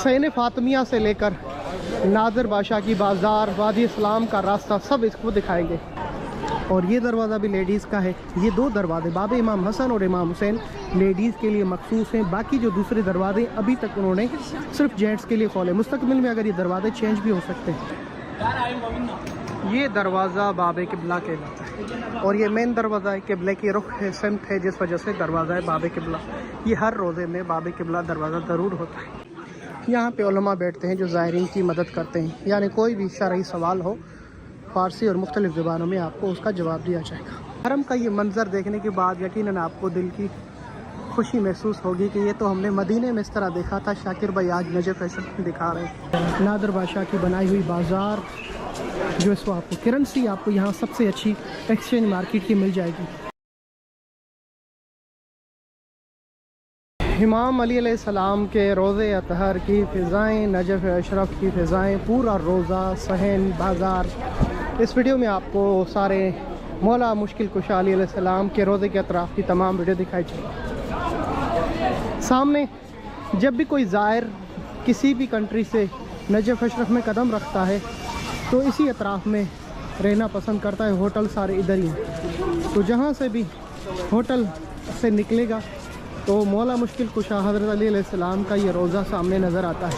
San फातमिया से लेकर नादिर बादशाह की बाज़ार, वादी इस्लाम का रास्ता, सब इसको दिखाएंगे। और ये दरवाज़ा भी लेडीज़ का है। ये दो दरवाजे बाब इमाम हसन और इमाम हुसैन लेडीज़ के लिए मखसूस हैं। बाकी जो दूसरे दरवाजे अभी तक उन्होंने सिर्फ जेंट्स के लिए खोले। मुस्तकबिल में अगर ये दरवाजे चेंज भी हो सकते हैं। ये दरवाज़ा बाब किबला कहलाता है और ये मेन दरवाज़ा है। किबले की रुख है, सिमत है, जिस वजह से दरवाज़ा है बाब किबला। ये हर रोज़े में बाब किबला दरवाज़ा ज़रूर होता है। यहाँ पे उलमा बैठते हैं जो ज़ायरीन की मदद करते हैं, यानी कोई भी शरई सवाल हो फ़ारसी और मुख्तलिफ़ ज़ुबानों में आपको उसका जवाब दिया जाएगा। हरम का ये मंज़र देखने के बाद यकीनन आपको दिल की खुशी महसूस होगी कि ये तो हमने मदीने में इस तरह देखा था। शाकिर भाई आज नजफ़ फैसल में दिखा रहे हैं नादिर बादशाह की बनाई हुई बाज़ार, जो इसको आपको करेंसी आपको यहाँ सबसे अच्छी एक्सचेंज मार्केट की मिल जाएगी। इमाम अली अलैहिस्सलाम के रोज़े अतहर की फ़िज़ाएँ, नजफ़ अशरफ की फ़िज़ाएँ, पूरा रोज़ा, सहन, बाज़ार। इस वीडियो में आपको सारे मौला मुश्किल कुशा अली अलैहिस्सलाम के रोज़े के अतराफ़ की तमाम वीडियो दिखाई जाएगी। सामने जब भी कोई ज़ायर किसी भी कंट्री से नजफ़ अशरफ में कदम रखता है तो इसी अतराफ़ में रहना पसंद करता है। होटल सारे इधर ही हैं, तो जहाँ से भी होटल से निकलेगा तो मौला मुश्किल कुशा हज़रत अली अलैहिस्सलाम का ये रोज़ा सामने नज़र आता है।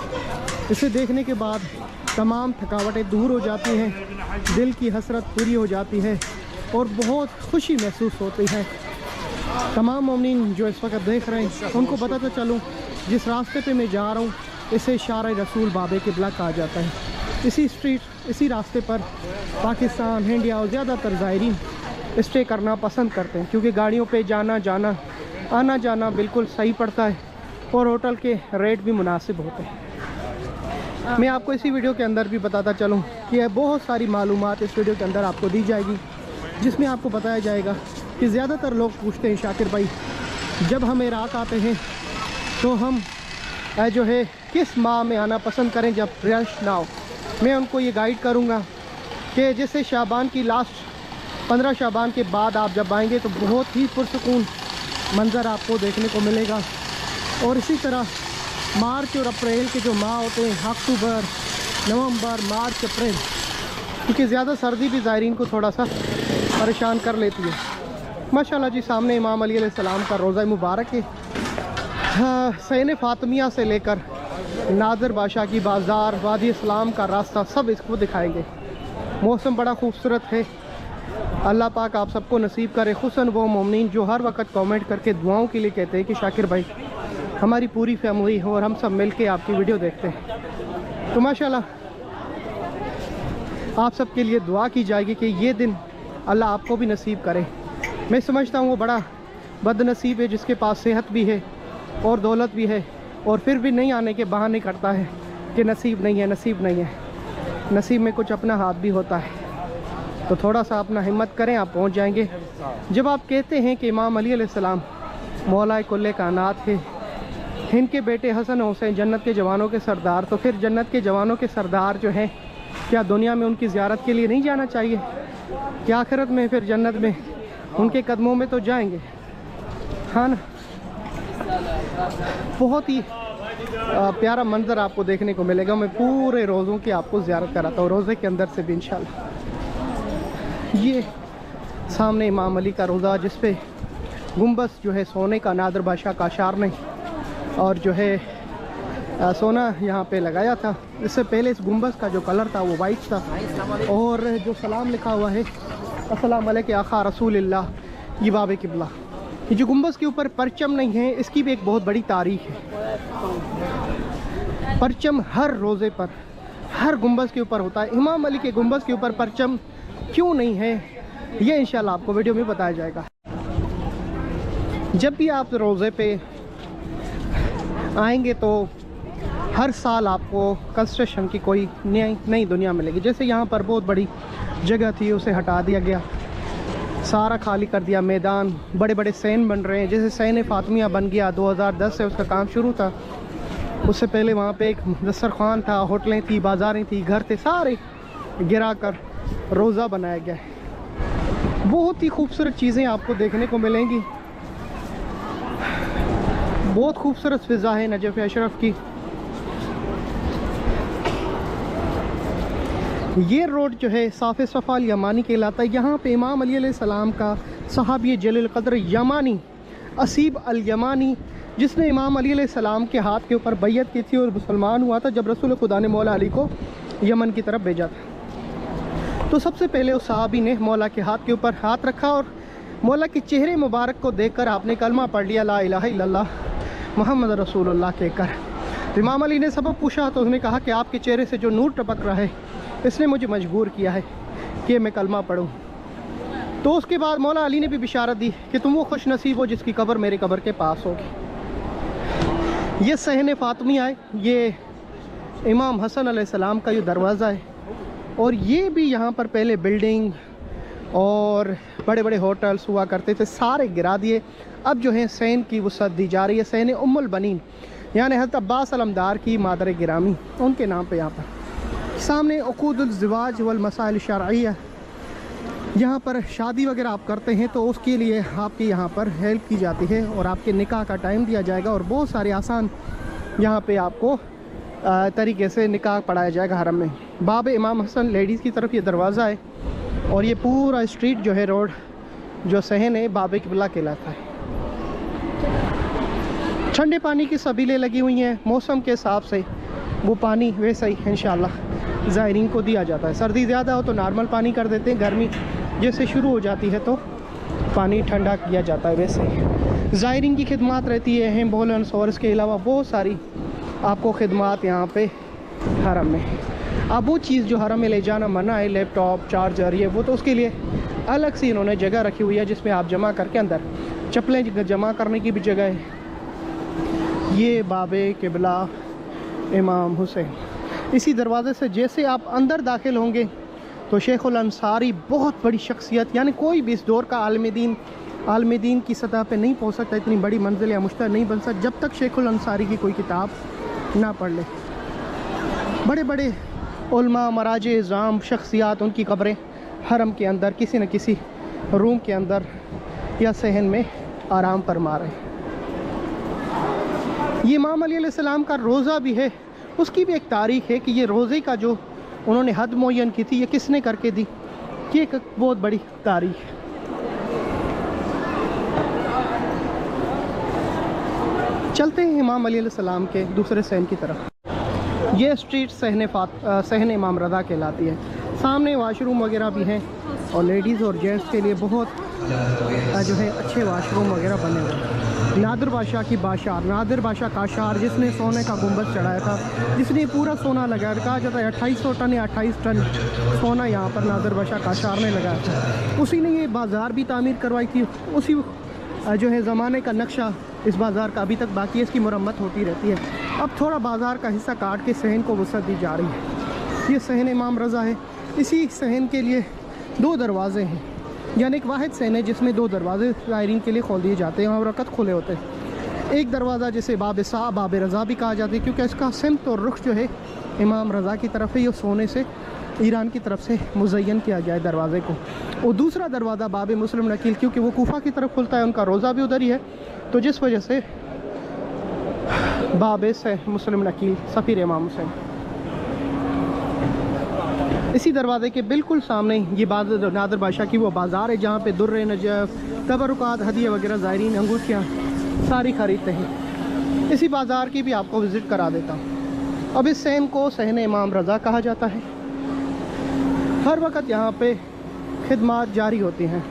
इसे देखने के बाद तमाम थकावटें दूर हो जाती हैं, दिल की हसरत पूरी हो जाती है और बहुत खुशी महसूस होती है। तमाम मोमिनीन जो इस वक्त देख रहे हैं उनको बताता चलूँ, जिस रास्ते पे मैं जा रहा हूँ इसे शार रसूल बाब किबला कहा जाता है। इसी स्ट्रीट, इसी रास्ते पर पाकिस्तान, इंडिया और ज़्यादातर ज़ायरीन स्टे करना पसंद करते हैं, क्योंकि गाड़ियों पे आना जाना बिल्कुल सही पड़ता है और होटल के रेट भी मुनासिब होते हैं। मैं आपको इसी वीडियो के अंदर भी बताता चलूँ कि बहुत सारी मालूमात इस वीडियो के अंदर आपको दी जाएगी, जिसमें आपको बताया जाएगा कि ज़्यादातर लोग पूछते हैं शाकिर भाई जब हम इराक़ आते हैं तो हम जो है किस माह में आना पसंद करें जब रश ना हो। मैं उनको ये गाइड करूँगा कि जैसे शाबान की लास्ट 15 शाबान के बाद आप जब आएंगे तो बहुत ही पुरसुकून मंज़र आपको देखने को मिलेगा। और इसी तरह मार्च और अप्रैल के जो माह होते हैं, अक्टूबर, नवंबर, मार्च, अप्रैल, क्योंकि ज़्यादा सर्दी भी ज़ायरीन को थोड़ा सा परेशान कर लेती है। माशाल्लाह जी, सामने इमाम अली अलैहिस्सलाम का रोज़ा मुबारक है। सैन फातमिया से लेकर नादिर बादशाह की बाज़ार, वादी इस्लाम का रास्ता, सब इसको दिखाएंगे। मौसम बड़ा खूबसूरत है। अल्लाह पाक आप सबको नसीब करे, खुसन वो मोमिनीन जो हर वक्त कमेंट करके दुआओं के लिए कहते हैं कि शाकिर भाई हमारी पूरी फैमिली हो और हम सब मिल के आपकी वीडियो देखते हैं। तो माशाल्लाह आप सब के लिए दुआ की जाएगी कि ये दिन अल्लाह आपको भी नसीब करे। मैं समझता हूँ वो बड़ा बदनसीब है जिसके पास सेहत भी है और दौलत भी है और फिर भी नहीं आने के बहाने करता है कि नसीब नहीं है, नसीब नहीं है। नसीब में कुछ अपना हाथ भी होता है, तो थोड़ा सा अपना हिम्मत करें, आप पहुंच जाएंगे। जब आप कहते हैं कि इमाम अली अलैहिस्सलाम मौला कुल्ले कायनात है, इनके बेटे हसन हुसैन जन्नत के जवानों के सरदार, तो फिर जन्नत के जवानों के सरदार जो हैं क्या दुनिया में उनकी ज़ियारत के लिए नहीं जाना चाहिए? क्या आखिरत में फिर जन्नत में उनके कदमों में तो जाएंगे, हाँ ना। बहुत ही प्यारा मंज़र आपको देखने को मिलेगा। मैं पूरे रोज़ों की आपको ज़ियारत कराता हूँ, रोज़े के अंदर से भी इंशाल्लाह। ये सामने इमाम अली का रोज़ा, जिस पे गुंबस जो है सोने का नादिर बादशाह काशार ने और जो है सोना यहाँ पे लगाया था। इससे पहले इस गुंबस का जो कलर था वो वाइट था और जो सलाम लिखा हुआ है अस्सलाम अलैका आखा रसूलिल्लाह, ये बाब किबला। ये जो गुंबस के ऊपर परचम नहीं है, इसकी भी एक बहुत बड़ी तारीख है। परचम हर रोज़े पर, हर गुंबस के ऊपर होता है। इमाम अली के गुंबस के ऊपर परचम क्यों नहीं है, ये इंशाल्लाह आपको वीडियो में बताया जाएगा। जब भी आप रोज़े पे आएंगे तो हर साल आपको कंस्ट्रक्शन की कोई नई दुनिया मिलेगी। जैसे यहाँ पर बहुत बड़ी जगह थी, उसे हटा दिया गया, सारा खाली कर दिया मैदान, बड़े बड़े सैन बन रहे हैं। जैसे सैन फातमिया बन गया, 2010 से उसका काम शुरू था। उससे पहले वहाँ पे एक दस्तरखान था, होटलें थी, बाज़ारें थी, घर थे, सारे गिरा कर रोज़ा बनाया गया है। बहुत ही खूबसूरत चीज़ें आपको देखने को मिलेंगी। बहुत खूबसूरत फ़िज़ा है नजफ़ अशरफ की। ये रोड जो है साफ़े सफ़ा अल यमानी कहलाता है। यहाँ पे इमाम अली अलैहिस्सलाम का सहाबी जलील क़द्र यमानी असीब अल यमानी, जिसने इमाम अली अलैहिस्सलाम के हाथ के ऊपर बैयत की थी और मुसलमान हुआ था जब रसूल खुदा ने मौला अली को यमन की तरफ भेजा था। तो सबसे पहले उस सहाबी ने मौला के हाथ के ऊपर हाथ रखा और मौला के चेहरे मुबारक को देखकर आपने कलमा पढ़ लिया, ला इलाहा इल्लल्लाह मुहम्मद रसूलुल्लाह कहकर। तो इमाम अली ने सबब पूछा तो उसने कहा कि आपके चेहरे से जो नूर टपक रहा है इसने मुझे मजबूर किया है कि मैं कलमा पढ़ूँ। तो उसके बाद मौला अली ने भी बिशारत दी कि तुम वो खुश नसीब हो जिसकी कब्र मेरे कब्र के पास होगी। ये सहन फ़ातिमिया है, ये इमाम हसन अलैहिस्सलाम का ये दरवाज़ा है। और ये भी यहाँ पर पहले बिल्डिंग और बड़े बड़े होटल्स हुआ करते थे, सारे गिरा दिए। अब जो है सहन की वसअत दी जा रही है। सहन उम्मुल बनीन यानी हज़रत अब्बास अलमदार की मादर गिरामी, उनके नाम पे यहाँ पर सामने उक़ूदुल ज़िवाज वल मसाइल शरइया, यहाँ पर शादी वगैरह आप करते हैं तो उसके लिए आपकी यहाँ पर हेल्प की जाती है और आपके निकाह का टाइम दिया जाएगा और बहुत सारे आसान यहाँ पे आपको तरीके से निकाह पढ़ाया जाएगा हरम में। बाब इमाम हसन लेडीज़ की तरफ ये दरवाज़ा है और ये पूरा स्ट्रीट जो है रोड जो सहन है बाब क़िबला कहलाता है। ठंडे पानी की सबीलें लगी हुई हैं, मौसम के हिसाब से वो पानी वैसा ही इंशाअल्लाह ज़ायरीन को दिया जाता है। सर्दी ज़्यादा हो तो नॉर्मल पानी कर देते हैं, गर्मी जैसे शुरू हो जाती है तो पानी ठंडा किया जाता है। वैसे ही ज़ायरीन की खिदमत रहती है, एम्बुलेंस और इसके अलावा बहुत सारी आपको खिदमत यहाँ पे हरम में। अब वो चीज़ जो हरम में ले जाना मना है, लैपटॉप चार्जर ये वो, तो उसके लिए अलग से इन्होंने जगह रखी हुई है जिसमें आप जमा करके अंदर चप्पलें जमा करने की भी जगह है। ये बाबे क़िबला इमाम हुसैन। इसी दरवाज़े से जैसे आप अंदर दाखिल होंगे तो शेखुल अंसारी बहुत बड़ी शख्सियत, यानी कोई भी इस दौर का आलिम दीन की सतह पे नहीं पहुंच सकता, इतनी बड़ी मंजिल या मुश्तहर नहीं बन सकता जब तक शेखुल अंसारी की कोई किताब ना पढ़ ले। बड़े बड़े उलमा मराजे इज़ाम शख्सियात, उनकी कब्रें हरम के अंदर किसी न किसी रूम के अंदर या सहन में आराम फरमा रहे। ये इमाम अली अलैहिस्सलाम का रोज़ा भी है, उसकी भी एक तारीख़ है कि ये रोज़े का जो उन्होंने हद मुअय्यन की थी ये किसने करके दी, कि एक बहुत बड़ी तारीख़ है। चलते हैं इमाम अली अलैहिस्सलाम के दूसरे सहन की तरफ। ये स्ट्रीट सहन इमाम रज़ा कहलाती है। सामने वाशरूम वगैरह भी हैं और लेडीज़ और जेंट्स के लिए बहुत जो है अच्छे वाशरूम वगैरह बने हुए हैं। नादिर बादशाह की बाशार, नादिर बादशाह काशार, जिसने सोने का गुंबद चढ़ाया था, जिसने पूरा सोना लगाया, कहा जाता है 2800 टन या 28 टन सोना यहाँ पर नादिर बादशाह काशार ने लगाया था। उसी ने ये बाज़ार भी तामीर करवाई थी। उसी जो है ज़माने का नक्शा इस बाज़ार का अभी तक बाकी है, इसकी मुरम्मत होती रहती है। अब थोड़ा बाज़ार का हिस्सा काट के सहन को वसअत दी जा रही है। ये सहन इमाम रज़ा है। इसी सहन के लिए 2 दरवाज़े हैं, यानी एक वाहिद सहन है जिसमें 2 दरवाज़े ज़ायरीन के लिए खोल दिए जाते हैं और वक़्त खुले होते हैं। एक दरवाज़ा जिसे बाब सा बाब रज़ा भी कहा जाता है क्योंकि इसका सिमत और रुख जो है इमाम रज़ा की तरफ है, ये सोने से ईरान की तरफ से मुज़य्यन किया गया है दरवाज़े को। और दूसरा दरवाज़ा बाब मुस्लिम नकील, क्योंकि वो कूफा की तरफ खुलता है, उनका रोज़ा भी उधर ही है, तो जिस वजह से बाब से मुस्लिम नकील सफ़ीर इमाम हुसैन। इसी दरवाज़े के बिल्कुल सामने ये नादिर बादशाह की वो बाज़ार है जहाँ पे दुर्रे नजफ़ तबरुकात हदिया वगैरह ज़ायरीन अंगूठियाँ सारी ख़रीदते हैं। इसी बाज़ार की भी आपको विज़िट करा देता हूँ। अब इस सहन को सहन इमाम रज़ा कहा जाता है। हर वक्त यहाँ पे खिदमत जारी होती हैं।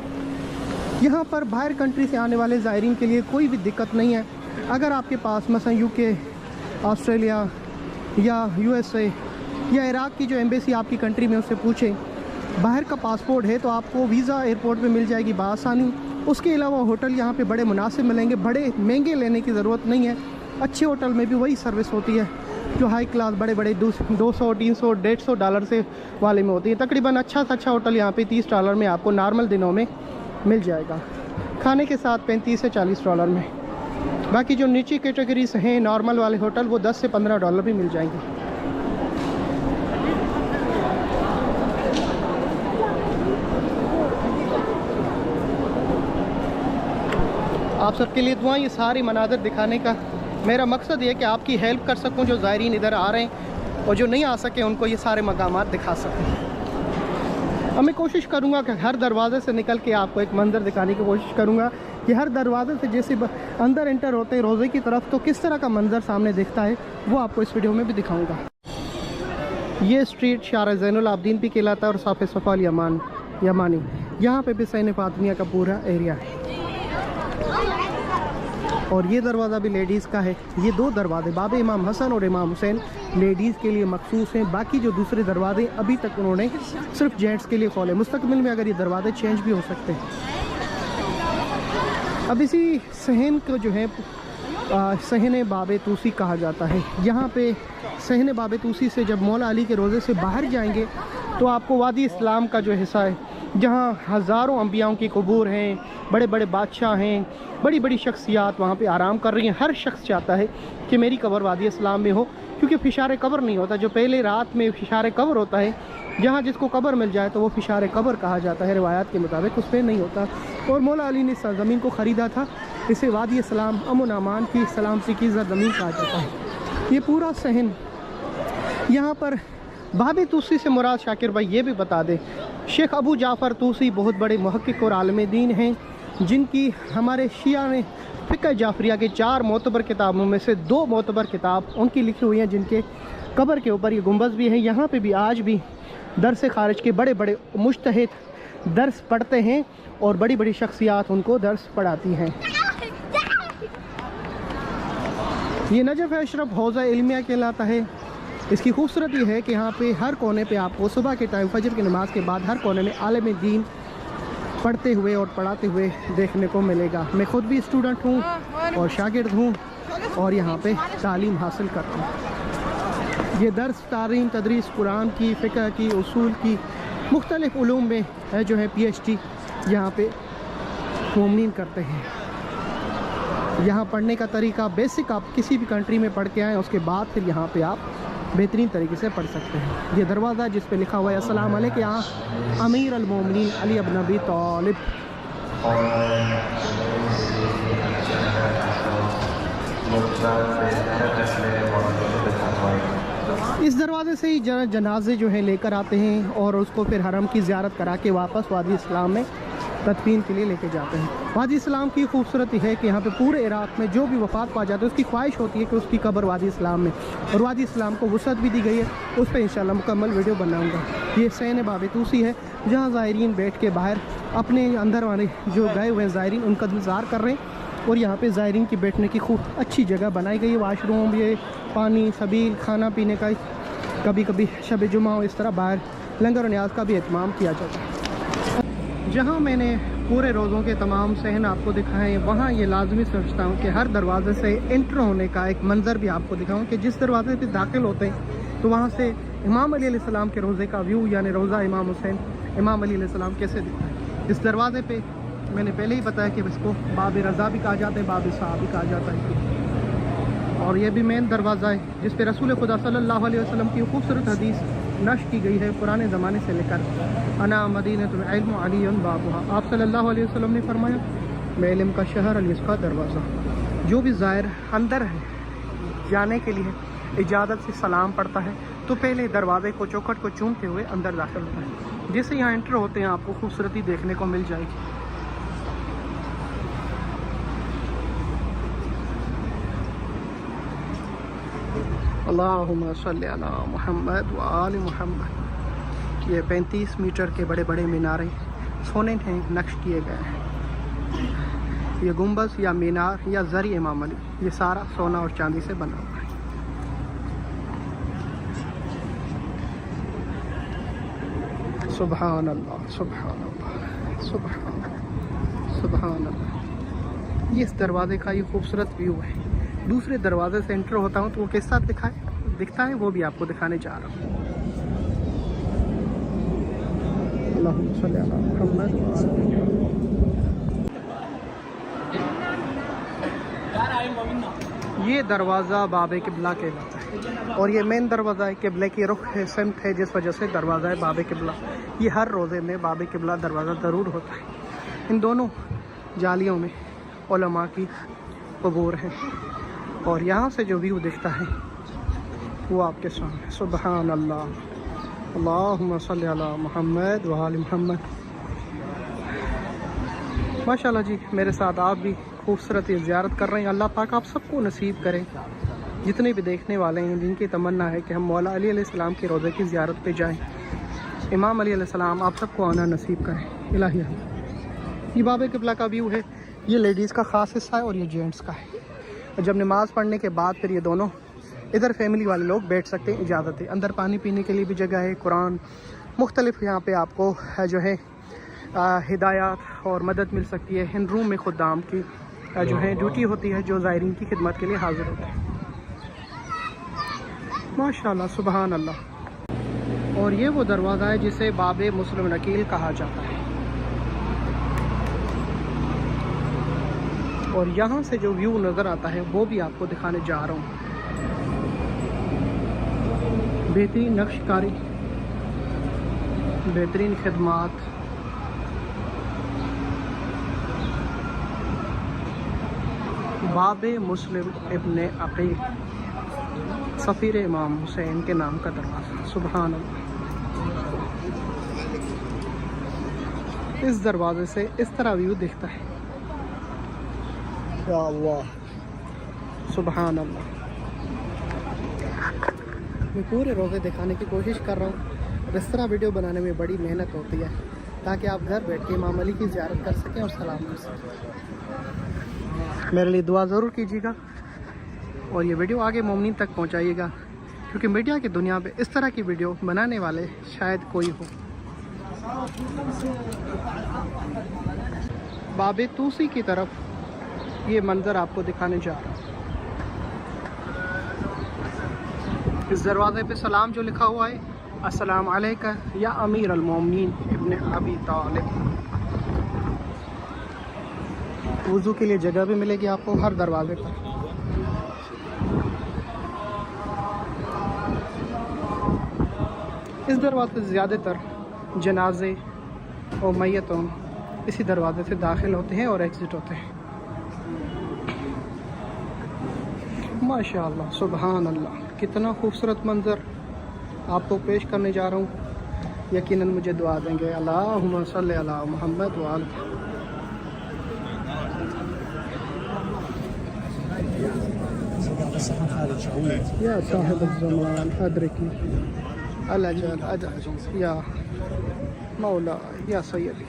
यहाँ पर बाहर कंट्री से आने वाले ज़ायरीन के लिए कोई भी दिक्कत नहीं है। अगर आपके पास मसलन यूके, ऑस्ट्रेलिया या यूएसए या इराक़ की जो एम्बेसी आपकी कंट्री में उससे पूछें बाहर का पासपोर्ट है तो आपको वीज़ा एयरपोर्ट पे मिल जाएगी बासानी। उसके अलावा होटल यहाँ पे बड़े मुनासिब मिलेंगे, बड़े महंगे लेने की ज़रूरत नहीं है। अच्छे होटल में भी वही सर्विस होती है जो हाई क्लास बड़े बड़े 200, 300, $150 से वाले में होती है। तकरीबन अच्छा से अच्छा होटल यहाँ पे $30 में आपको नॉर्मल दिनों में मिल जाएगा, खाने के साथ $35 से $40 में। बाकी जो नीची कैटेगरीज हैं नॉर्मल वाले होटल वो $10 से $15 भी मिल जाएंगे। आप सबके लिए दुआ। ये सारे मनाज़र दिखाने का मेरा मकसद ये है कि आपकी हेल्प कर सकूं जो ज़ायरीन इधर आ रहे हैं। और जो नहीं आ सके उनको ये सारे मकामात दिखा सकें। अब मैं कोशिश करूँगा कि हर दरवाज़े से निकल के आपको एक मंज़र दिखाने की कोशिश करूँगा कि हर दरवाज़े से जैसे अंदर एंटर होते हैं रोज़े की तरफ तो किस तरह का मंज़र सामने दिखता है, वो आपको इस वीडियो में भी दिखाऊँगा। ये स्ट्रीट शार ज़ैनुल आबदीन भी कहलाता है और साफ़ सफ़ाल यमानी, यहाँ पे भी सैन फातिमिया का पूरा एरिया है। और ये दरवाज़ा भी लेडीज़ का है। ये दो दरवाजे बाब इमाम हसन और इमाम हुसैन लेडीज़ के लिए मखसूस हैं। बाकी जो दूसरे दरवाजे अभी तक उन्होंने सिर्फ जेंट्स के लिए खोले। मुस्तकबिल में अगर ये दरवाजे चेंज भी हो सकते हैं। अब इसी सहन को जो है सहन बाब तूसी कहा जाता है। यहाँ पे सहन बाब तूसी से जब मौला अली के रोज़े से बाहर जाएंगे तो आपको वादी इस्लाम का जो हिस्सा है, जहाँ हज़ारों अंबियाओं की कबूर हैं, बड़े बड़े बादशाह हैं, बड़ी बड़ी शख्सियात वहाँ पे आराम कर रही हैं। हर शख्स चाहता है कि मेरी कब्र वादी इस्लाम में हो, क्योंकि फिशार कब्र नहीं होता। जो पहले रात में फिशार कब्र होता है, जहाँ जिसको कब्र मिल जाए तो वो फिशार कब्र कहा जाता है, रिवायात के मुताबिक उस पर नहीं होता। और मौला अली ने ज़मीन को ख़रीदा था, इसे वादी इस्लाम अमन अमान की सलामती की ज़मीन कहा जाता है। ये पूरा सहन यहाँ पर बाब तूसी से मुराद शाकिर भाई ये भी बता दें, शेख अबू जाफ़र तूसी बहुत बड़े मुहक्किक और आलिम दीन हैं, जिनकी हमारे शिया ने फ़िक़्ह जाफ़रिया के 4 मोतबर किताबों में से 2 मोतबर किताब उनकी लिखी हुई हैं, जिनके कब्र के ऊपर ये गुंबज़ भी है। यहाँ पे भी आज भी दरस खारिज के बड़े बड़े मुज्तहिद दर्स पढ़ते हैं और बड़ी बड़ी शख्सियात उनको दर्स पढ़ाती हैं। ये नजफ़ अशरफ हौज़ा इल्मिया कहलाता है। इसकी खूबसूरती है कि यहाँ पे हर कोने पे आपको सुबह के टाइम फजर की नमाज के बाद हर कोने में आलिम दीन पढ़ते हुए और पढ़ाते हुए देखने को मिलेगा। मैं ख़ुद भी स्टूडेंट हूँ और शागिर्द हूँ और यहाँ पे तालीम हासिल करता हूँ। ये दर्स तालीम तदरीस कुरान की, फ़िक़्ह की, उसूल की, मुख्तलिफ़ उलूम में है जो है PhD यहाँ पे मोमिन करते हैं। यहाँ पढ़ने का तरीका बेसिक आप किसी भी कंट्री में पढ़ के आएँ, उसके बाद फिर यहाँ पे आप बेहतरीन तरीके से पढ़ सकते हैं। ये दरवाज़ा जिस पे लिखा हुआ है अस्सलाम अलैकुम यहाँ अमीर अल मोमिनीन अली इब्न अबी तालिब। इस दरवाज़े से ही जनाजे जो है लेकर आते हैं और उसको फिर हरम की ज़ियारत करा के वापस वादी इस्लाम में तदफीन के लिए लेके जाते हैं। वादी इस्लाम की खूबसूरती है कि यहाँ पे पूरे इराक़ में जो भी वफ़ात पा जाता है उसकी ख्वाहिश होती है कि उसकी कब्र वादी इस्लाम में, और वादी इस्लाम को वसअत भी दी गई है। उस पर इंशाअल्लाह मुकम्मल वीडियो बनाऊँगा। ये सैन बाब तूसी है, जहाँ ज़ायरीन बैठ के बाहर अपने अंदर वाले जो गए हुए ज़ायरीन उनका इंतज़ार कर रहे हैं। और यहाँ पे ज़ायरीन की बैठने की खूब अच्छी जगह बनाई गई है। वाशरूम, ये पानी, सबील, खाना पीने का, कभी कभी शब जुमा इस तरह बाहर लंगर और न्याज का भी एहतमाम किया जाता है। जहाँ मैंने पूरे रोज़ों के तमाम सहन आपको दिखाए हैं, वहाँ ये लाजमी समझता हूँ कि हर दरवाज़े से एंटर होने का एक मंज़र भी आपको दिखाऊँ कि जिस दरवाज़े पे दाखिल होते हैं तो वहाँ से इमाम अली अलैहिस्सलाम के रोज़े का व्यू, यानी रोज़ा इमाम हुसैन इमाम अली अलैहिस्सलाम कैसे दिखता है। इस दरवाज़े पे मैंने पहले ही बताया कि इसको बाब रज़ा भी कहा जाता है, बाब साहब भी कहा जाता है। और ये भी मेन दरवाज़ा है जिस पे रसूल खुदा सल्लल्लाहु अलैहि वसल्लम की खूबसूरत हदीस नश्र की गई है पुराने ज़माने से लेकर, अना मदीनतुल इल्म अलीयुन बाबुहा। आप सल्लल्लाहु अलैहि वसल्लम ने फरमाया, मैं इल्म का शहर, अली इसका दरवाज़ा। जो भी ज़ाहिर अंदर है जाने के लिए इजाज़त से सलाम पढ़ता है तो पहले दरवाज़े को, चौखट को चूमते हुए अंदर दाखिल होता है। जैसे यहाँ एंटर होते हैं आपको खूबसूरती देखने को मिल जाएगी। अल्लाहुम्मा सल्ली अला मुहम्मद व आलि मुहम्मद। ये 35 मीटर के बड़े बड़े मीनारे सोने में नक्श किए गए हैं। ये गुंबद या मीनार या ज़री इमाम अली, ये सारा सोना और चांदी से बना हुआ है। सुभान अल्लाह, सुभान अल्लाह, सुभान अल्लाह। ये इस दरवाज़े का ये खूबसूरत व्यू है। दूसरे दरवाजे से एंटर होता हूँ तो वो किस साथ दिखता है वो भी आपको दिखाने जा रहा हूँ। अल्लाहुम्मा सल्ली अला मुहम्मद। ये दरवाज़ा बाब किबला कहलाता है और ये मेन दरवाज़ा है। किबले की रुख है, सिमत है, जिस वजह से दरवाज़ा है बाब किबला। ये हर रोज़े में बाब किबला दरवाज़ा ज़रूर होता है। इन दोनों जालियों में उलमा की कबूर है और यहाँ से जो व्यू दिखता है वो आपके सामने। सुबहान अल्लाह, अल्लाहुम्मा सल्ली अला मुहम्मद व आलि मुहम्मद। माशाल्लाह जी, मेरे साथ आप भी खूबसूरत ज़ियारत कर रहे हैं। अल्लाह पाक आप सबको नसीब करें, जितने भी देखने वाले हैं जिनकी तमन्ना है कि हम मौला अली अलैहिस्सलाम के रोज़े की ज़ियारत पे जाएं, इमाम अली अलैहिस्सलाम आप सबको आना नसीब करें। इलाही ये बाबे क़िबला का व्यू है। ये लेडीज़ का ख़ास हिस्सा है और ये जेंट्स का है। और जब नमाज़ पढ़ने के बाद फिर ये दोनों इधर फैमिली वाले लोग बैठ सकते हैं, इजाज़त है। अंदर पानी पीने के लिए भी जगह है, कुरान मुख्तलिफ यहाँ पे आपको जो है हिदायत और मदद मिल सकती है। इन रूम में खुदाम की जो है ड्यूटी होती है, जो ज़ायरीन की खिदमत के लिए हाजिर होते हैं। माशाल्लाह, सुबहान अल्लाह। और ये वो दरवाज़ा है जिसे बाबे मुस्लिम नकील कहा जाता है। और यहाँ से जो व्यू नज़र आता है वो भी आपको दिखाने जा रहा हूँ। बेहतरीन नक्शकारी, बेहतरीन खिदमात, बाबे मुस्लिम इब्ने अकील सफ़ीर इमाम हुसैन के नाम का दरवाज़ा। सुबहान अल्लाह। इस दरवाज़े से इस तरह व्यू दिखता है। या अल्लाह, सुबहान अल्लाह। मैं पूरे रोज़े दिखाने की कोशिश कर रहा हूँ। इस तरह वीडियो बनाने में बड़ी मेहनत होती है ताकि आप घर बैठ के इमाम अली की ज़ियारत कर सकें और सलाम कर सकें। मेरे लिए दुआ ज़रूर कीजिएगा और ये वीडियो आगे मोमिनीन तक पहुँचाइएगा, क्योंकि मीडिया की दुनिया में इस तरह की वीडियो बनाने वाले शायद कोई हो। बाबे तूसी की तरफ ये मंज़र आपको दिखाने जा रहा हूँ। इस दरवाज़े पे सलाम जो लिखा हुआ है, अस्सलाम अलैका या अमीर अल-मोमिनीन इब्ने अबी तालिब। वुज़ू के लिए जगह भी मिलेगी आपको हर दरवाजे पर। इस दरवाजे से ज़्यादातर जनाजे और मैयतों इसी दरवाजे से दाखिल होते हैं और एग्ज़िट होते हैं। माशाअल्लाह, सुबहान अल्लाह। कितना खूबसूरत मंज़र आपको पेश करने जा रहा हूँ। यकीनन मुझे दुआ देंगे। अल्लाहुम्मा सल्ली अला मुहम्मद व आलि। या साहिब ज़मान अदरकी अल-अजल अजल या मौला या सैयदी।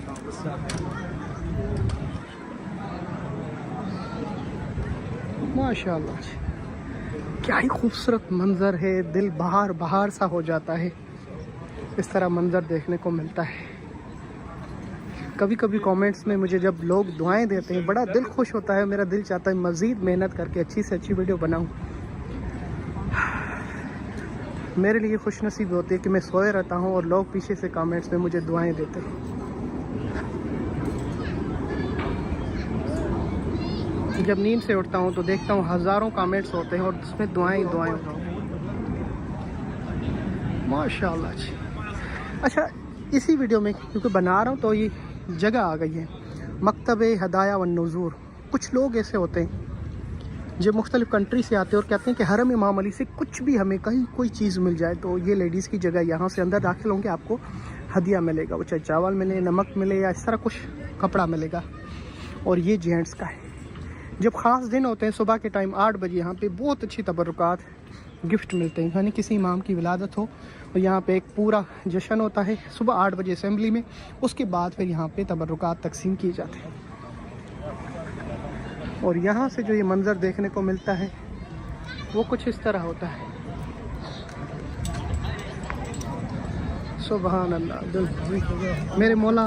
माशाअल्लाह, क्या ही खूबसूरत मंज़र है। दिल बहार बहार सा हो जाता है इस तरह मंज़र देखने को मिलता है। कभी कभी कमेंट्स में मुझे जब लोग दुआएं देते हैं बड़ा दिल खुश होता है। मेरा दिल चाहता है मज़ीद मेहनत करके अच्छी से अच्छी वीडियो बनाऊं। मेरे लिए खुश नसीब होती है कि मैं सोए रहता हूं और लोग पीछे से कमेंट्स में मुझे दुआएं देते हैं। जब नींद से उठता हूं तो देखता हूं हज़ारों कमेंट्स होते हैं और उसमें दुआएं होती हैं। माशाअल्लाह जी। अच्छा, इसी वीडियो में क्योंकि बना रहा हूं तो ये जगह आ गई है, मकतबे हदाया व नज़ूर। कुछ लोग ऐसे होते हैं जो मुख्तलिफ़ कंट्री से आते हैं और कहते हैं कि हरम इमाम अली से कुछ भी हमें कहीं कोई चीज़ मिल जाए तो ये लेडीज़ की जगह, यहाँ से अंदर दाखिल होंगे आपको हदिया मिलेगा। वो चाहे चावल मिले, नमक मिले या इस तरह कुछ कपड़ा मिलेगा। और ये जेंट्स का है। जब ख़ास दिन होते हैं सुबह के टाइम 8 बजे यहाँ पे बहुत अच्छी तबरुकात गिफ्ट मिलते हैं। यानी किसी इमाम की विलादत हो और यहाँ पे एक पूरा जश्न होता है सुबह 8 बजे असेंबली में। उसके बाद फिर यहाँ पे तबरुकात तकसीम किए जाते हैं। और यहाँ से जो ये मंज़र देखने को मिलता है वो कुछ इस तरह होता है। सुभान अल्लाह। दिल मेरे मौला,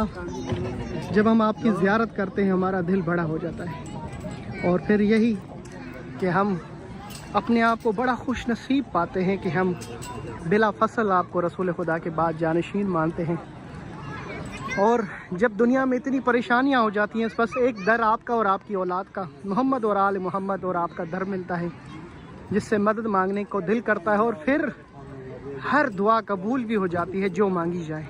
जब हम आपकी ज़ियारत करते हैं हमारा दिल बड़ा हो जाता है। और फिर यही कि हम अपने आप को बड़ा खुश नसीब पाते हैं कि हम बिला फसल आपको रसूल खुदा के बाद जानशीन मानते हैं। और जब दुनिया में इतनी परेशानियां हो जाती हैं, बस एक दर आपका और आपकी औलाद का, मोहम्मद और आले मोहम्मद और आपका दर मिलता है जिससे मदद मांगने को दिल करता है। और फिर हर दुआ कबूल भी हो जाती है जो मांगी जाए।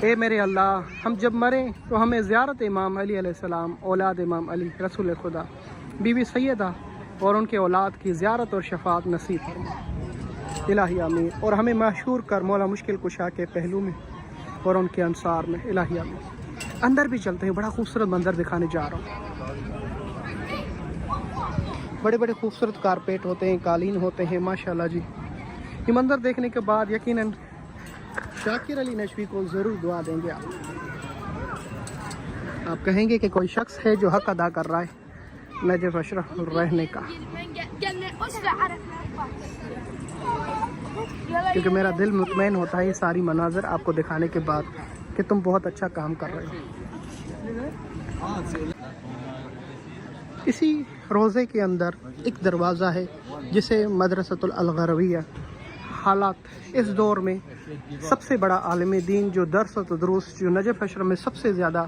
ए मेरे अल्लाह, हम जब मरें तो हमें ज़ियारत इमाम अली अलैहिस्सलाम, औलाद इमाम अली रसूल खुदा, बीबी सैयदा और उनके औलाद की ज़ियारत और शफाअत नसीब फरमा। इलाही आमीन। और हमें मशहूर कर मौला मुश्किल कुशा के पहलू में और उनके अंसार में, इलाही आमीन। अंदर भी चलते हैं, बड़ा खूबसूरत मंजर दिखाने जा रहा हूँ। बड़े बड़े खूबसूरत कारपेट होते हैं, कालीन होते हैं, माशाल्लाह जी। ये मंजर देखने के बाद यकीनन शाकिर अली नशवी को ज़रूर दुआ देंगे आप कहेंगे कि कोई शख्स है जो हक अदा कर रहा है नजफ अशरफ रहने का, क्योंकि मेरा दिल मुतमईन होता है ये सारी मनाज़र आपको दिखाने के बाद कि तुम बहुत अच्छा काम कर रहे हो। इसी रोज़े के अंदर एक दरवाज़ा है जिसे मदरसतुल अलगरविया। हालात इस दौर में सबसे बड़ा आलिम दीन जो दर्स और तदरूस जो नजफ अशरफ में सबसे ज़्यादा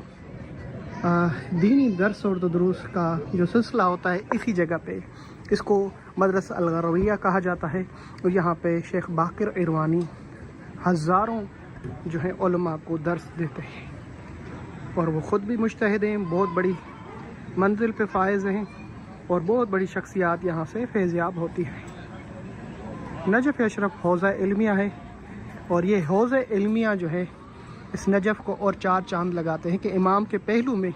दीनी दर्स और तदरूस का जो सिलसिला होता है इसी जगह पे, इसको मदरसा अलगरविया कहा जाता है। और यहाँ पे शेख बाकिर इरवानी हज़ारों जो हैं उलमा को दर्स देते हैं और वो ख़ुद भी मुज्तहिद हैं, बहुत बड़ी मंजिल पे फायज़ हैं और बहुत बड़ी शख्सियात यहाँ से फैज़याब होती है। नजफ अशरफ हौज़ा इल्मिया है और ये हौज़ा इल्मिया जो है इस नजफ़ को और चार चांद लगाते हैं कि इमाम के पहलू में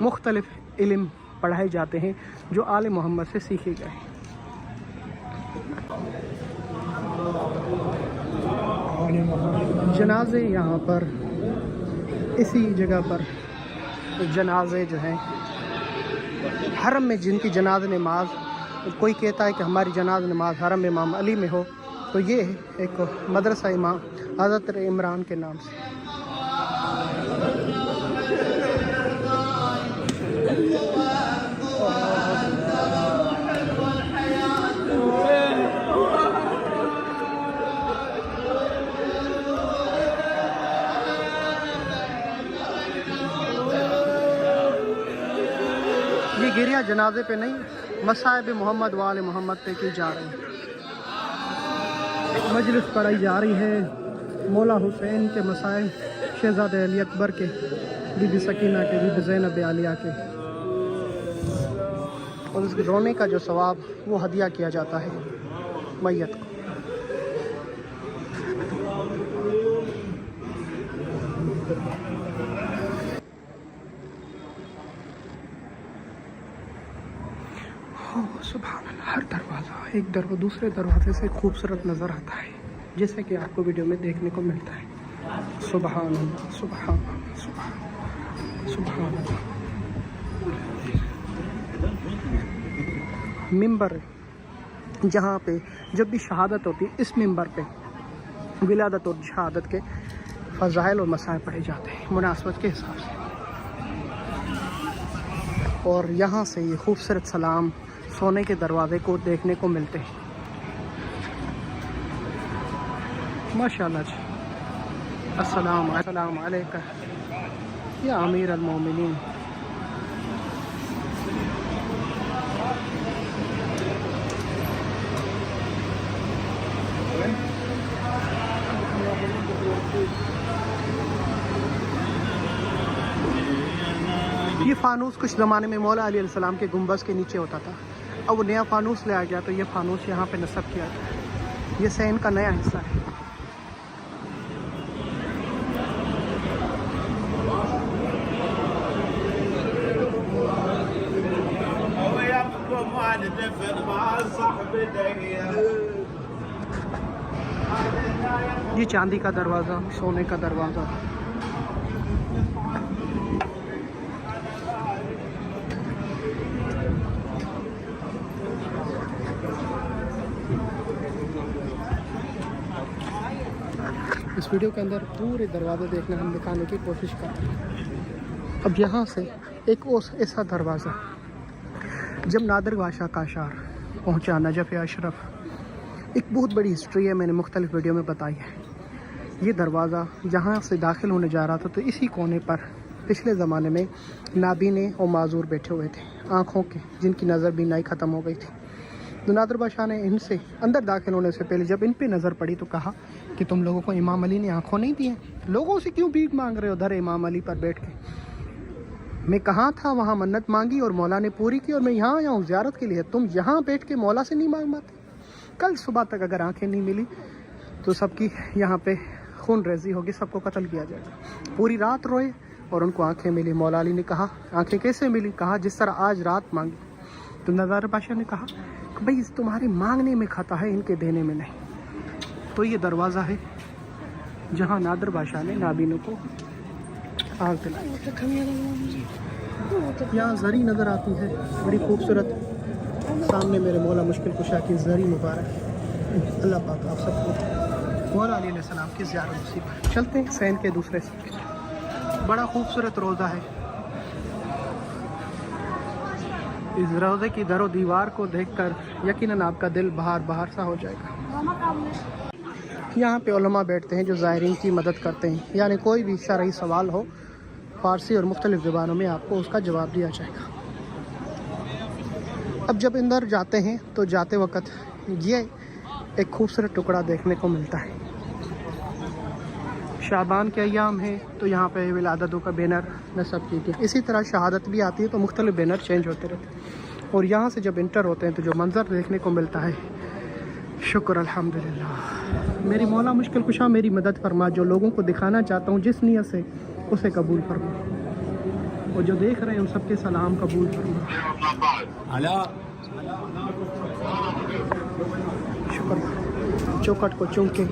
मुख्तलिफ़ इल्म पढ़ाए जाते हैं जो आले मोहम्मद से सीखे गए। जनाजे यहाँ पर इसी जगह पर जनाजे जो हैं हरम में जिनकी जनाज नमाज, कोई कहता है कि हमारी जनाज नमाज हरम इमाम अली में हो, तो ये एक मदरसा इमाम हज़रत इमरान के नाम से। ये गिरिया जनाजे पे नहीं, मसाइब मोहम्मद वाले मोहम्मद पे की जा रही है। मजलिस पढ़ाई जा रही है मौला हुसैन के मसाइब, शहजादे अली अकबर के, बीबी सकीना के, बीबी ज़ैनब आलिया के, और उस रोने का जो सवाब वो हदिया किया जाता है मैयत को। सुभान अल्लाह, हर दरवाज़ा एक दूसरे दरवाजे से खूबसूरत नज़र आता है, जैसे कि आपको वीडियो में देखने को मिलता है। सुभान अल्लाह, सुभान अल्लाह, सुभान अल्लाह। मिंबर जहाँ पे जब भी शहादत होती है, इस मिंबर पे विलादत और शहादत के फ़ज़ाइल और मसाइल पढ़े जाते हैं मुनासबत के हिसाब से। और यहाँ से ये खूबसूरत सलाम सोने के दरवाज़े को देखने को मिलते हैं। माशाअल्लाह जी। अस्सलाम अलैका या अमीर अल मोमिनीन। ये फानूस कुछ ज़माने में मौला अली अलैहिस्सलाम के गुंबज़ के नीचे होता था, अब वो नया फानूस ले आ गया तो ये फानूस यहाँ पे नस्ब किया गया। ये सैन का नया हिस्सा है। ये चांदी का दरवाज़ा, सोने का दरवाज़ा। इस वीडियो के अंदर पूरे दरवाज़े देखने हम दिखाने की कोशिश कर रहे हैं। अब यहाँ से एक और ऐसा दरवाज़ा, जब नादिर बादशाह काशार पहुँचा नजफ़ अशरफ, एक बहुत बड़ी हिस्ट्री है, मैंने मुख्तलिफ वीडियो में बताई है। ये दरवाज़ा जहाँ से दाखिल होने जा रहा था तो इसी कोने पर पिछले ज़माने में नाबीने और माजूर बैठे हुए थे, आँखों के, जिनकी नज़र बीनाई ख़त्म हो गई थी। तो नादिर बादशाह ने इनसे अंदर दाखिल होने से पहले जब इन पे नज़र पड़ी तो कहा कि तुम लोगों को इमाम अली ने आँखों नहीं दी हैं, लोगों से क्यों भीख मांग रहे हो उधर इमाम अली पर बैठ के। मैं कहाँ था, वहाँ मन्नत मांगी और मौला ने पूरी की, और मैं यहाँ आया हूँ ज़ियारत के लिए, तुम यहाँ बैठ के मौला से नहीं मांग पाते। कल सुबह तक अगर आंखें नहीं मिली तो सबकी यहाँ पे खून रेजी होगी, सबको कत्ल किया जाएगा। पूरी रात रोए और उनको आंखें मिली। मौला अली ने कहा आंखें कैसे मिली? कहा जिस तरह आज रात मांगी। तो नज़ार बादशाह ने कहा कि भाई तुम्हारे मांगने में खाता है, इनके देने में नहीं। तो ये दरवाज़ा है जहाँ नादर बादशाह ने नाबीनों को आग दिलाई। यहाँ जरी नज़र आती है बड़ी खूबसूरत। सामने मेरे मौला मुश्किल कुशा की जरी मुबारक। अल्लाह पाक आप सबको मौला अली अलैहिस्सलाम की ज़ियारत नसीब। चलते हैं सैन के दूसरे सिक्के। बड़ा खूबसूरत रोज़ा है। इस रोज़े की दरो दीवार को देखकर यकीनन आपका दिल बाहर बाहर सा हो जाएगा। यहाँ पे उलमा बैठते हैं जो ज़ायरीन की मदद करते हैं, यानी कोई भी शरई सवाल हो फ़ारसी और मुख्तलिफ़ ज़बानों में आपको उसका जवाब दिया जाएगा। अब जब अंदर जाते हैं तो जाते वक्त ये एक खूबसूरत टुकड़ा देखने को मिलता है। शाबान के अयाम है तो यहाँ पे विलादतों का बैनर नस्ब की गई। इसी तरह शहादत भी आती है तो मुख्तलिफ बैनर चेंज होते रहते हैं। और यहाँ से जब इंटर होते हैं तो जो मंज़र देखने को मिलता है, शुक्र अल्हम्दुलिल्लाह। मेरी मौला मुश्किल कुशा मेरी मदद फरमा। जो लोगों को दिखाना चाहता हूँ जिस नियत से, उसे कबूल फरमा। और जो देख रहे हैं उन सबके सलाम कबूल फरमा। शुक्र। चौखट को चूम के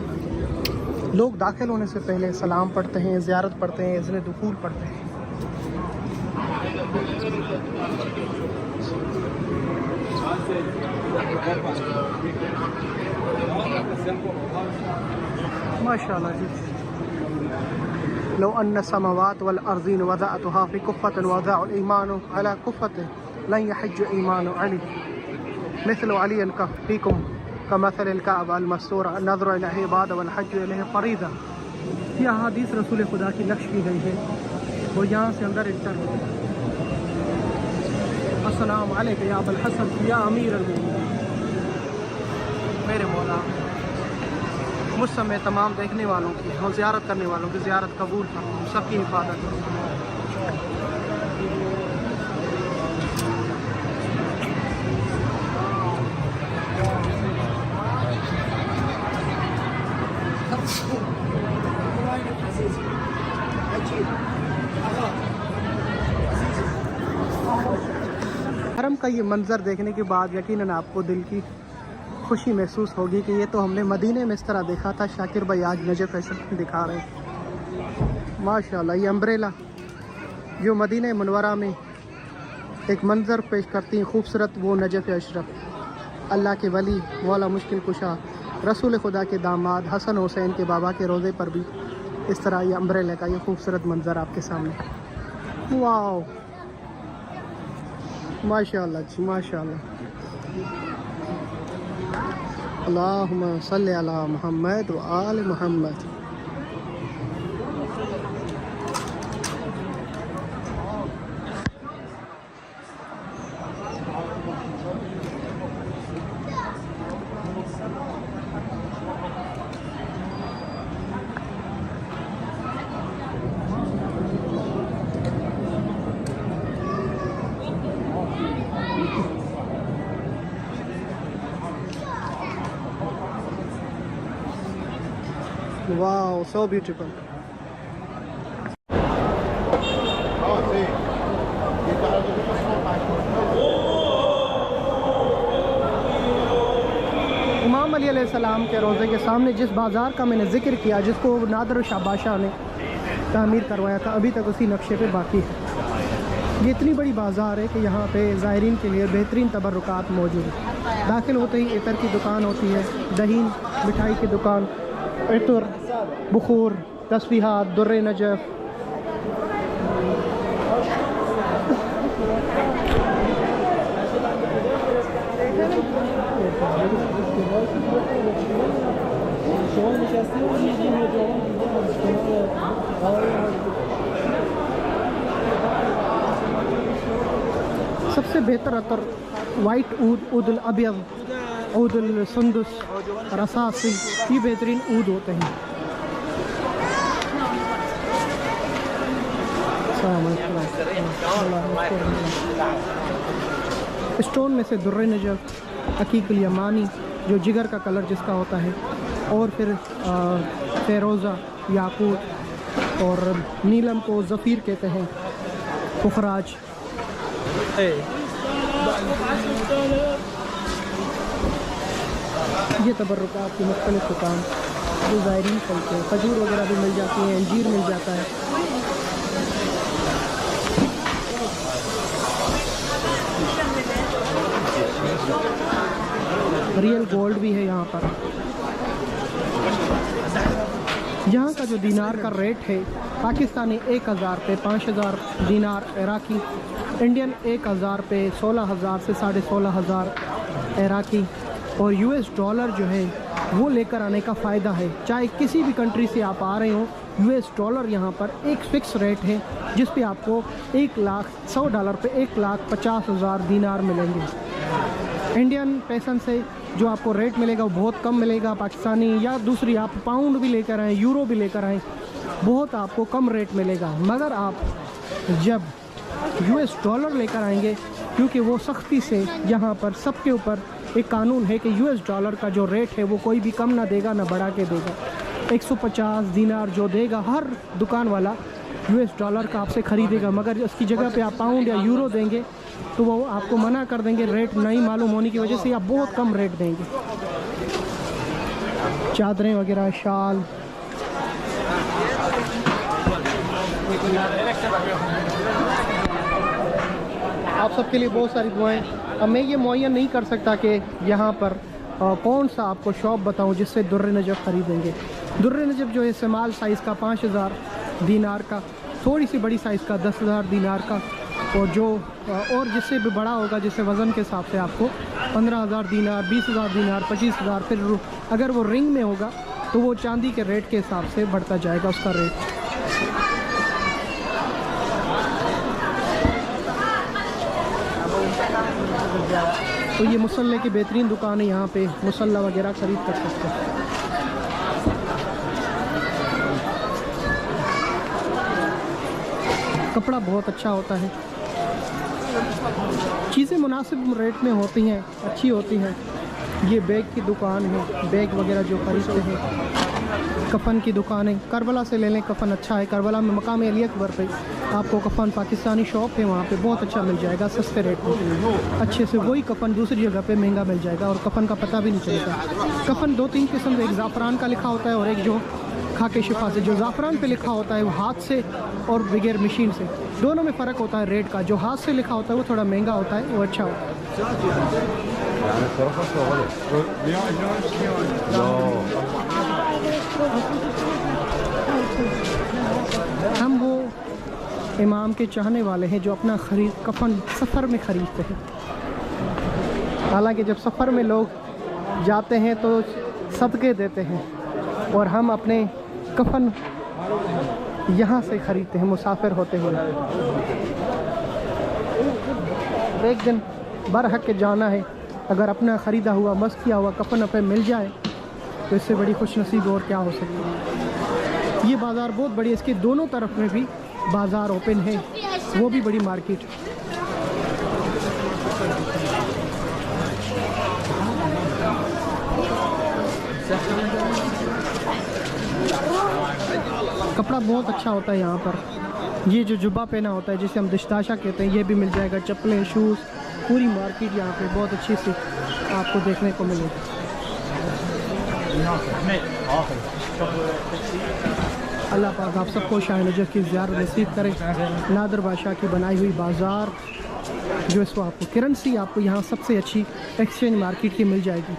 लोग दाखिल होने से पहले सलाम पढ़ते हैं, ज़ियारत पढ़ते हैं, इज़्न दुखूल पढ़ते हैं। माशाअल्लाह जी। लो अन्न समावात वल अर्ज़ीन वज़अतुहा फ़ी कुफ़्फ़तिन वज़अल ईमानु अला कुफ़्फ़तिन लन यहज्जु ईमानु अली मिस्लु अलियन फ़ीकुम कमसलिल कअब अल मस्तूर नज़रु इलैहि इबादा वल हज्जु इलैहि फ़रीज़ा। यह हदीस रसूल खुदा की नक्श की गई है और यहाँ से अंदर इंटर हो। अस्सलाम अलैका या अबुल हसन या अमीर अल मोमिनीन। मेरे मौला मुझ समय तमाम देखने वालों की और ज़ियारत करने वालों की ज़ियारत कबूल फरमा, सबकी हिफाजत। हरम का ये मंज़र देखने के बाद यकीनन आपको दिल की खुशी महसूस होगी कि ये तो हमने मदीने में इस तरह देखा था। शाकिर भाई आज नजफ़ अशरफ में दिखा रहे हैं। माशाल्लाह ये अम्ब्रेला जो मदीने मुनव्वरा में एक मंज़र पेश करती हैं खूबसूरत, वो नजफ़ अशरफ अल्लाह के वली मौला मुश्किल कुशा रसूल खुदा के दामाद हसन हुसैन के बाबा के रोज़े पर भी इस तरह ये अम्ब्रेला का ये खूबसूरत मंज़र आपके सामने। वाओ माशाअल्लाह जी माशाअल्लाह। अल्लाहुम्मा सल्ली अला मुहम्मद व आल मुहम्मद। Wow, so beautiful. इमाम अली अलैहिस्सलाम के रोज़े के सामने जिस बाज़ार का मैंने ज़िक्र किया, जिसको नादर शाह बादशाह ने तामीर करवाया था, अभी तक उसी नक्शे पे बाकी है। ये इतनी बड़ी बाज़ार है कि यहाँ पे ज़ायरीन के लिए बेहतरीन तबर्रुकात मौजूद है। दाखिल होते ही इतर की दुकान होती है, दहीन मिठाई की दुकान, इतर, बुखूर, तस्बीहात, दुर्रे नजफ़। सबसे बेहतर अतर वाइट ऊद, ऊदुल अबियद, ऊदुल सुंदुस, रसासी, ये बेहतरीन ऊद होते हैं। स्टोन में से दुर्रे नजफ़, अकीक़ुल यमानी, जो जिगर का कलर जिसका होता है, और फिर फेरोज़ा, याकूत, और नीलम को ज़फ़ीर कहते हैं, पुखराज। ये तबर्रुकात की मुख्तलिफ़ दुकान जो ज़ायरीन खरीदते हैं। खजूर वगैरह भी मिल जाती है, अंजीर मिल जाता है। रियल गोल्ड भी है यहाँ पर। यहाँ का जो दीनार का रेट है पाकिस्तानी 1000 पे 5000 दीनार इराकी, इंडियन 1000 पे 16000 से 16500 इराकी, और यूएस डॉलर जो है वो लेकर आने का फ़ायदा है। चाहे किसी भी कंट्री से आप आ रहे हो, यूएस डॉलर यहाँ पर एक फ़िक्स रेट है जिस पे आपको $100 पे 1,50,000 दीनार मिलेंगे। इंडियन पैसन से जो आपको रेट मिलेगा वो बहुत कम मिलेगा। पाकिस्तानी या दूसरी आप पाउंड भी लेकर आएँ, यूरो भी लेकर आएँ, बहुत आपको कम रेट मिलेगा। मगर आप जब यूएस डॉलर लेकर आएंगे, क्योंकि वो सख्ती से यहाँ पर सबके ऊपर एक कानून है कि यूएस डॉलर का जो रेट है वो कोई भी कम ना देगा ना बढ़ा के देगा। 150 दीनार जो देगा हर दुकान वाला यूएस डॉलर का आपसे ख़रीदेगा, मगर उसकी जगह पे आप पाउंड या यूरो देंगे तो वो आपको मना कर देंगे, रेट नहीं मालूम होने की वजह से आप बहुत कम रेट देंगे। चादरें वगैरह, शाल, आप सबके लिए बहुत सारी दुआएं। अब मैं ये मुहैया नहीं कर सकता कि यहाँ पर कौन सा आपको शॉप बताऊँ जिससे दुर्र नजफ़ ख़रीदेंगे। दुर्र नजफ़ जो है इस्तेमाल साइज़ का 5000 दीनार का, थोड़ी सी बड़ी साइज़ का 10,000 दीनार का, और जो और जिससे भी बड़ा होगा, जिससे वज़न के हिसाब से आपको 15,000 दीनार, 20,000 दीनार, 25,000, फिर अगर वो रिंग में होगा तो वो चांदी के रेट के हिसाब से बढ़ता जाएगा उसका रेट। तो ये मुसल्ले की बेहतरीन दुकान है, यहाँ पे मुसल्ला वगैरह ख़रीद कर सकते हैं। कपड़ा बहुत अच्छा होता है, चीज़ें मुनासिब रेट में होती हैं, अच्छी होती हैं। ये बैग की दुकान है, बैग वगैरह जो खरीदते हैं। कफ़न की दुकान है, करबला से ले लें, कफ़न अच्छा है। करबला में मकाम अली अकबर पे आपको कफ़न पाकिस्तानी शॉप है, वहाँ पे बहुत अच्छा मिल जाएगा सस्ते रेट में। अच्छे से वही कफ़न दूसरी जगह पे महंगा मिल जाएगा और कफ़न का पता भी नहीं चलता। कफ़न 2-3 किस्म, एक ज़ाफ़रान का लिखा होता है और एक जो खाके शिफा से। जो ज़ाफ़रान पे लिखा होता है वो हाथ से और बगैर मशीन से, दोनों में फ़र्क होता है रेट का। जो हाथ से लिखा होता है वो थोड़ा महंगा होता है, वो अच्छा होता है। हम वो इमाम के चाहने वाले हैं जो अपना कफ़न सफ़र में ख़रीदते हैं। हालांकि जब सफ़र में लोग जाते हैं तो सदक़े देते हैं, और हम अपने कफ़न यहाँ से ख़रीदते हैं मुसाफिर होते हुए। एक दिन बरहक के जाना है, अगर अपना ख़रीदा हुआ मस्त किया हुआ कफ़न अपने मिल जाए तो इससे बड़ी खुशनसीब और क्या हो सकती है। ये बाज़ार बहुत बड़ी है, इसके दोनों तरफ में भी बाज़ार ओपन है, वो भी बड़ी मार्केट। कपड़ा बहुत अच्छा होता है यहाँ पर। ये जो जुब्बा पहना होता है जिसे हम दिशदाशा कहते हैं, ये भी मिल जाएगा। चप्पलें, शूज़, पूरी मार्केट यहाँ पे बहुत अच्छी सी आपको देखने को मिलेगी। अल्लाह पाक आप सबको शाह नजफ़ की ज़ियारत नसीब करे। नादर बादशाह की बनाई हुई बाज़ार जो इसको आपको करेंसी आपको यहाँ सबसे अच्छी एक्सचेंज मार्केट की मिल जाएगी।